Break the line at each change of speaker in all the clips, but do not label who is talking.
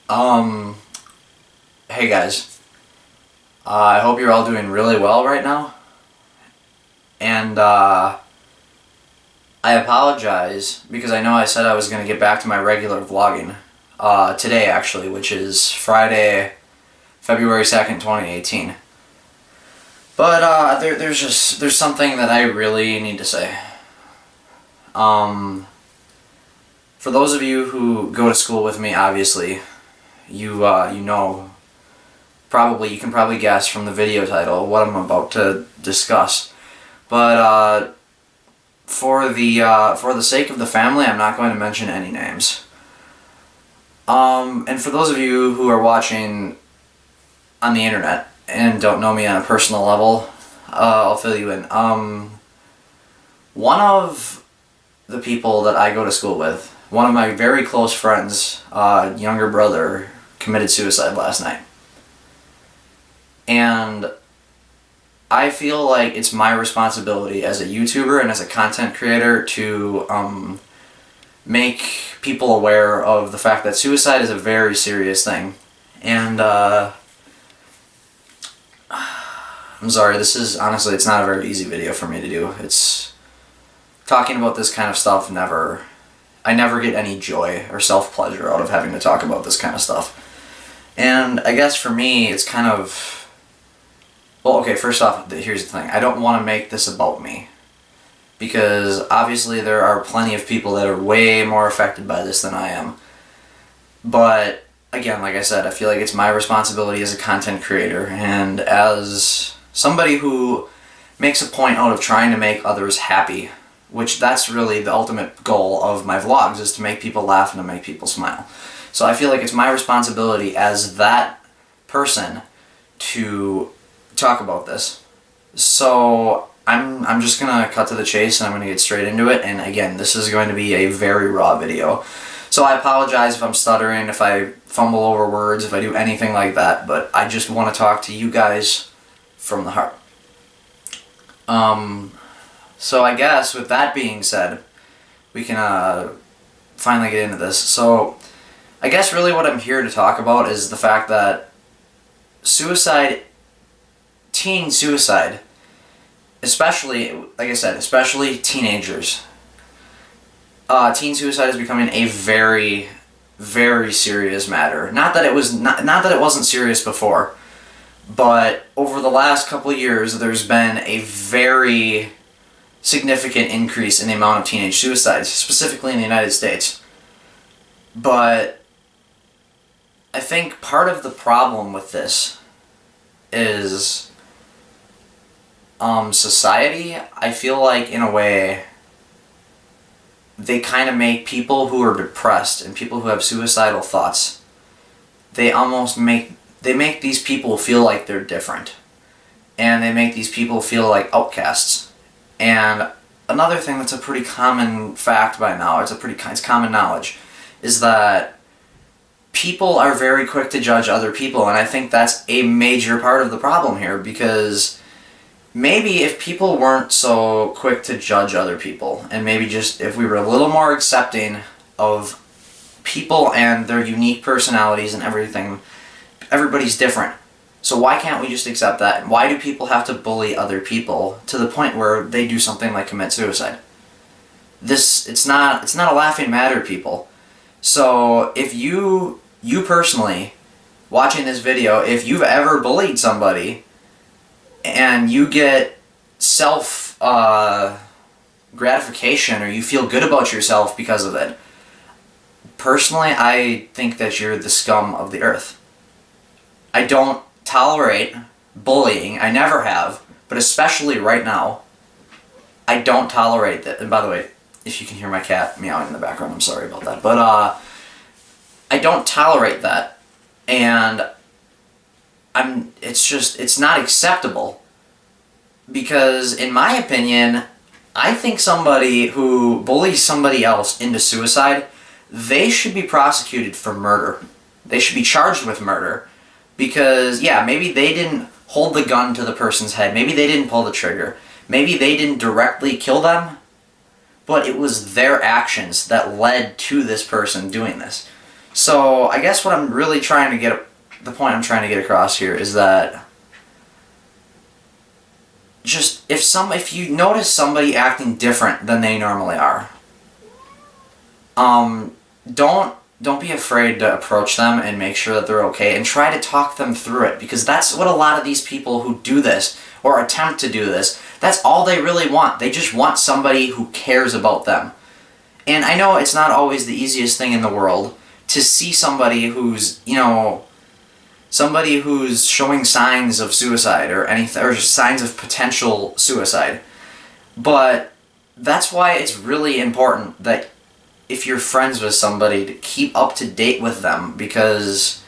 Um, hey guys, I hope you're all doing really well right now, and I apologize because I know I said I was going to get back to my regular vlogging today actually, which is Friday, February 2nd, 2018. But there's something that I really need to say. For those of you who go to school with me, obviously, you know, you can probably guess from the video title what I'm about to discuss. But for the sake of the family, I'm not going to mention any names. And for those of you who are watching on the internet and don't know me on a personal level, I'll fill you in. One of the people that I go to school with, one of my very close friends, younger brother, committed suicide last night. And I feel like it's my responsibility as a YouTuber and as a content creator to make people aware of the fact that suicide is a very serious thing. And I'm sorry, this is honestly, it's not a very easy video for me to do. It's talking about this kind of stuff I never get any joy or self-pleasure out of having to talk about this kind of stuff. And I guess for me, it's kind of, well, okay, first off, here's the thing. I don't want to make this about me, because obviously there are plenty of people that are way more affected by this than I am. But again, like I said, I feel like it's my responsibility as a content creator and as somebody who makes a point out of trying to make others happy, which that's really the ultimate goal of my vlogs, is to make people laugh and to make people smile. So I feel like it's my responsibility as that person to talk about this. So I'm just gonna cut to the chase and I'm gonna get straight into it. And again, this is going to be a very raw video. So I apologize if I'm stuttering, if I fumble over words, if I do anything like that, but I just want to talk to you guys from the heart. So I guess with that being said, we can finally get into this. So I guess really what I'm here to talk about is the fact that teen suicide, especially, like I said, especially teenagers, teen suicide is becoming a very, very serious matter. Not that it wasn't serious before, but over the last couple of years, there's been a very significant increase in the amount of teenage suicides, specifically in the United States. But I think part of the problem with this is society. I feel like, in a way, they kind of make people who are depressed and people who have suicidal thoughts, they make these people feel like they're different. And they make these people feel like outcasts. And another thing that's a pretty common fact by now, it's common knowledge, is that people are very quick to judge other people, and I think that's a major part of the problem here, because maybe if people weren't so quick to judge other people, and maybe just if we were a little more accepting of people and their unique personalities and everything, everybody's different. So why can't we just accept that? Why do people have to bully other people to the point where they do something like commit suicide? It's not a laughing matter, people. So if you personally, watching this video, if you've ever bullied somebody and you get self gratification, or you feel good about yourself because of it, personally, I think that you're the scum of the earth. I don't tolerate bullying. I never have, but especially right now, I don't tolerate that. And by the way, if you can hear my cat meowing in the background, I'm sorry about that. But I don't tolerate that, and it's not acceptable, because in my opinion, I think somebody who bullies somebody else into suicide, they should be prosecuted for murder. They should be charged with murder. Because, yeah, maybe they didn't hold the gun to the person's head. Maybe they didn't pull the trigger. Maybe they didn't directly kill them. But it was their actions that led to this person doing this. So I guess what I'm really trying to get, the point I'm trying to get across here is that just if you notice somebody acting different than they normally are, don't be afraid to approach them and make sure that they're okay and try to talk them through it, because that's what a lot of these people who do this or attempt to do this, that's all they really want. They just want somebody who cares about them. And I know it's not always the easiest thing in the world to see somebody who's, somebody who's showing signs of suicide or anything, or just signs of potential suicide. But that's why it's really important that if you're friends with somebody, to keep up to date with them, because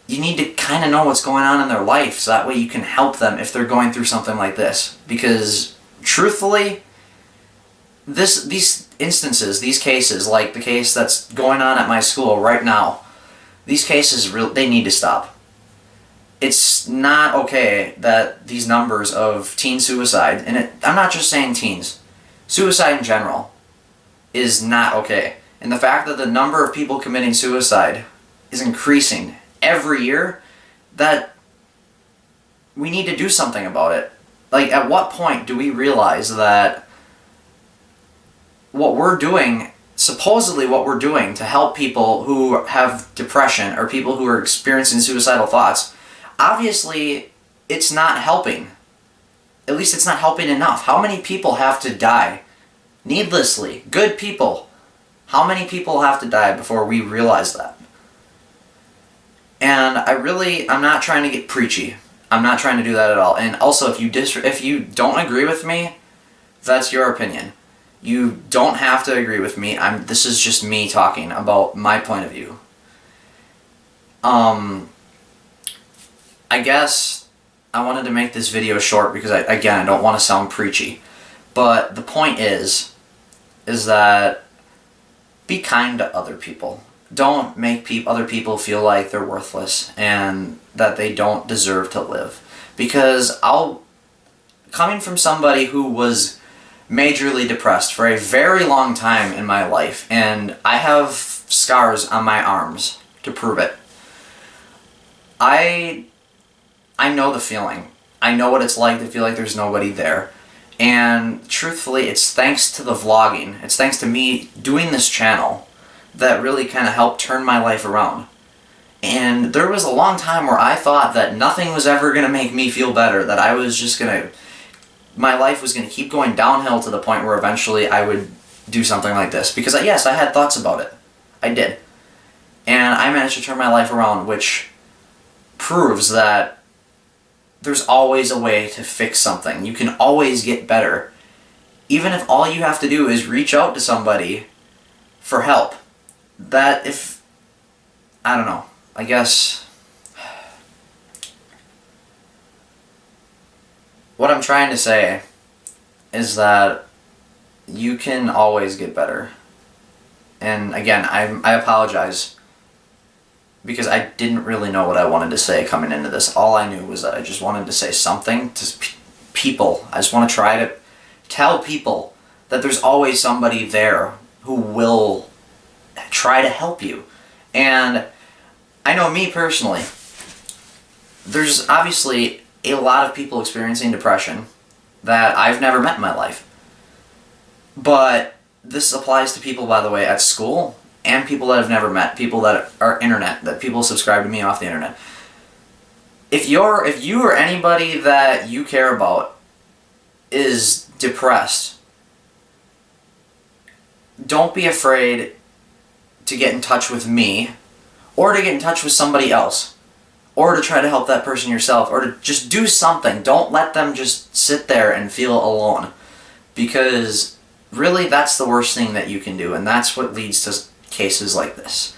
you need to kind of know what's going on in their life, so that way you can help them if they're going through something like this. Because truthfully, these instances, these cases, like the case that's going on at my school right now, these cases, they need to stop. It's not okay that these numbers of teen suicide, and I'm not just saying teens, suicide in general, is not okay. And the fact that the number of people committing suicide is increasing every year, that we need to do something about it. Like, at what point do we realize that what we're doing, supposedly what we're doing to help people who have depression or people who are experiencing suicidal thoughts, obviously it's not helping. At least it's not helping enough. How many people have to die needlessly? Good people. How many people have to die before we realize that? And I'm not trying to get preachy. I'm not trying to do that at all. And also, if you don't agree with me, that's your opinion. You don't have to agree with me. This is just me talking about my point of view. I guess I wanted to make this video short because I don't want to sound preachy. But the point is that be kind to other people. Don't make other people feel like they're worthless and that they don't deserve to live. Because coming from somebody who was majorly depressed for a very long time in my life, and I have scars on my arms to prove it, I know the feeling. I know what it's like to feel like there's nobody there. And truthfully, it's thanks to the vlogging, it's thanks to me doing this channel that really kind of helped turn my life around. And there was a long time where I thought that nothing was ever going to make me feel better, that I was just going to, my life was going to keep going downhill to the point where eventually I would do something like this. Because yes, I had thoughts about it. I did. And I managed to turn my life around, which proves that there's always a way to fix something. You can always get better. Even if all you have to do is reach out to somebody for help. I don't know, I guess what I'm trying to say is that you can always get better. And again, I apologize because I didn't really know what I wanted to say coming into this. All I knew was that I just wanted to say something to people. I just want to try to tell people that there's always somebody there who will try to help you. And I know me personally, there's obviously a lot of people experiencing depression that I've never met in my life. But this applies to people, by the way, at school, and people that I've never met, people that are internet, that people subscribe to me off the internet. If you or anybody that you care about is depressed, don't be afraid to get in touch with me, or to get in touch with somebody else, or to try to help that person yourself, or to just do something. Don't let them just sit there and feel alone, because really that's the worst thing that you can do, and that's what leads to cases like this.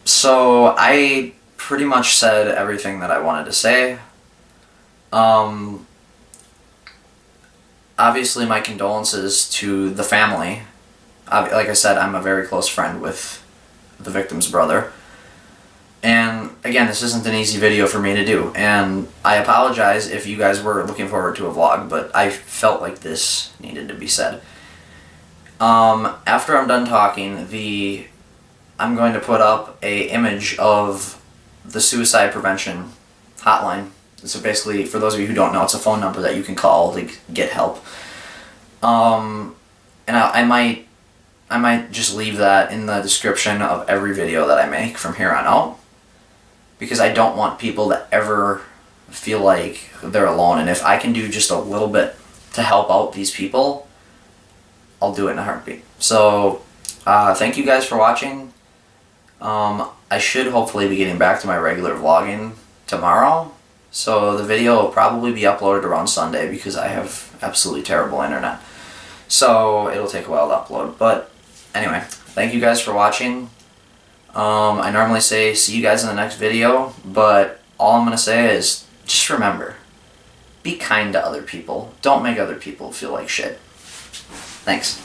So I pretty much said everything that I wanted to say. Obviously my condolences to the family. Like I said, I'm a very close friend with the victim's brother. And again, this isn't an easy video for me to do, and I apologize if you guys were looking forward to a vlog, but I felt like this needed to be said. After I'm done talking, the I'm going to put up a image of the suicide prevention hotline. So basically, for those of you who don't know, it's a phone number that you can call to get help. And I might just leave that in the description of every video that I make from here on out, because I don't want people to ever feel like they're alone. And if I can do just a little bit to help out these people, I'll do it in a heartbeat. So thank you guys for watching. I should hopefully be getting back to my regular vlogging tomorrow, so the video will probably be uploaded around Sunday because I have absolutely terrible internet. So it'll take a while to upload. But anyway, thank you guys for watching. I normally say see you guys in the next video, but all I'm going to say is just remember, be kind to other people. Don't make other people feel like shit. Thanks.